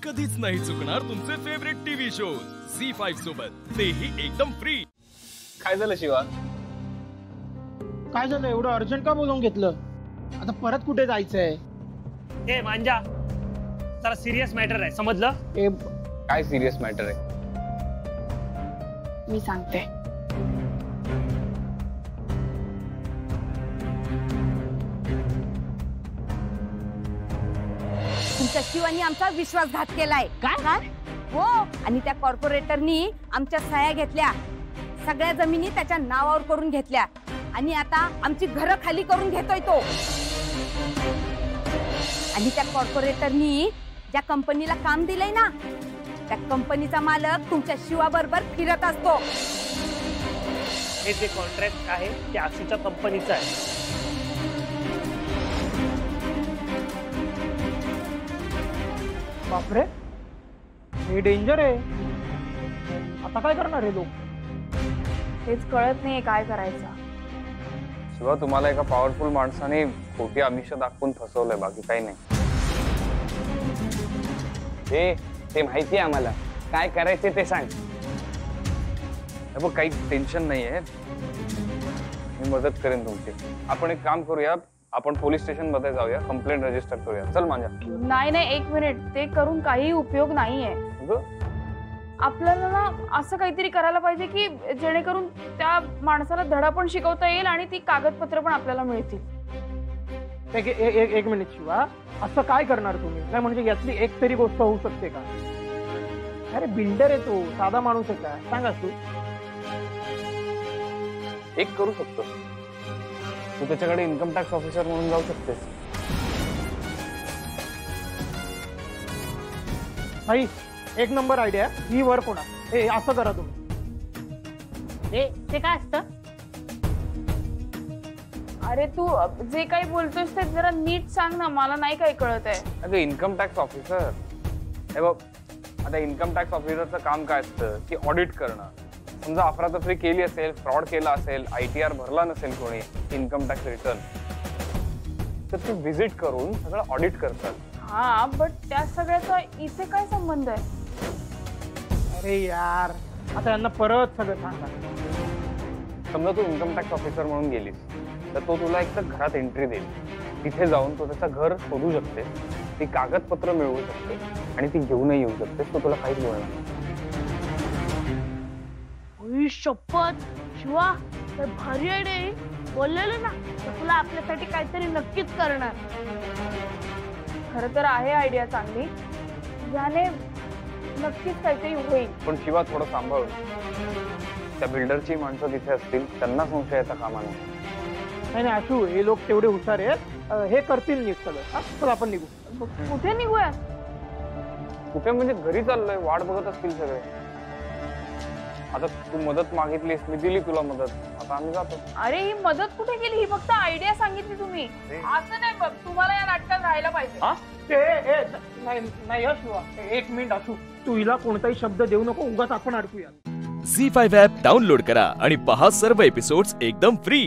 कधीच नाही चुकणार तुमचे फेवरेट टीव्ही शो झी5 सोबत, तेही एकदम फ्री। काय झालं शिवा? काय झालं? एवढं अर्जंट का बोलवून घेतलं? आता परत कुठे जायचंय? ए मांजा, जरा सिरियस मॅटर आहे, समजलं? काय सिरियस मॅटर आहे? मी सांगते। तुमच्या शिवानी आमचा विश्वासघात केलाय। काय? हो, आणि त्या कॉर्पोरेटरनी आमच्या सह्या घेतल्या, सगळ्या जमिनी त्याच्या नावावर करून घेतल्या आणि आता आमची घरं खाली करून घेतोय तो। आणि त्या कॉर्पोरेटरनी ज्या कंपनीला काम दिलंय ना, त्या कंपनीचा मालक तुमच्या शिवाबरोबर फिरत असतो। हे जे कॉन्ट्रॅक्ट आहे ते आशूच्या कंपनीचं आहे। बापरे, हे डेंजर आहे। आता काय करणार आहे लोक? हेच कळत नाहीये काय करायचं। शिवा, तुम्हाला एका पॉवरफुल माणसाने खोटी आमिष दाखवून फसवलंय, बाकी काही नाही। ते माहिती आहे आम्हाला, काय करायचे ते सांग। काही टेन्शन नाहीये, मी मदत करेन तुमची। आपण एक काम करूया, आपण पोलीस स्टेशन मध्ये जाऊया, कंप्लेंट रजिस्टर करूया। चल माझ्या। नाही, एक मिनिट, ते करून काही उपयोग नाहीये। आपल्याला ना असं काहीतरी करायला पाहिजे की जेणेकरून त्या माणसाला धडा पण शिकवता येईल आणि ती कागदपत्र पण आपल्याला मिळतील। एक मिनिट शिवा, असं काय करणार तुम्ही? काय म्हणजे यातली एक तरी गोष्ट होऊ शकते का? अरे बिल्डर आहे तो, साधा माणूस आहे का? सांगा तू। एक करू शकतो, तू त्याच्याकडे इन्कम टॅक्स ऑफिसर म्हणून जाऊ शकतेस। भाई, एक नंबर आयडिया ही, वर कोणा हे असं करा तुम्ही। ते काय असतं? अरे तू जे काही बोलतोयस ते जरा नीट सांग ना, मला नाही काही कळत आहे। अगं इन्कम टॅक्स ऑफिसर, हे बघ, आता इन्कम टॅक्स ऑफिसरचं काम काय असतं की ऑडिट करणं। समजा अफरातफरी केली असेल, फ्रॉड केला असेल, ITR भरला नसेल कोणी इन्कम टॅक्स रिटर्न, तर ते व्हिजिट करून सगळं ऑडिट करतात। हा, बट त्या सगळ्याचा इथे काय संबंध आहे? अरे यार, आता यांना परत सगळं सांगा। समजा तू इन्कम टॅक्स ऑफिसर म्हणून गेलीस, तर तो तुला एक तर घरात एंट्री देईल, तिथे जाऊन तो त्याचं घर शोधू शकते, ती कागदपत्र मिळवू शकते आणि ती घेऊनही येऊ शकते, तो तुला काहीच बोलणार नाही। शपथ शिवा, भारी आयडिया, बोललेलं ना तुला आपल्यासाठी काहीतरी नक्कीच करणार। खरं तर आहे आयडिया चांगली, याने नक्कीच काहीतरी होईल। पण शिवा, थोडं सांभाळ, त्या बिल्डरची माणसं तिथे असतील, त्यांना संशयाचा कामा नाही। नाही आशू, हे लोक तेवढे हुशार आहेत, हे करतील नीट सगळं। चल आपण निघू। कुठे निघूया? कुठे म्हणजे घरी चाललोय, वाट बघत असतील सगळे। आता तू मदत मागितलीस, मी दिली तुला मदत, आता आम्ही जातो। अरे ही मदत कुठे केली? ही फक्त आयडिया सांगितली तुम्ही। असं नाही बघ, तुम्हाला या नाटकात राहायला पाहिजे। नाही शिवा, एक मिनिट आशू, तू हिला कोणताही शब्द देऊ नको, उगाच आपण अडकूया। झी5 ॲप डाउनलोड करा आणि पहा सर्व एपिसोड्स एकदम फ्री।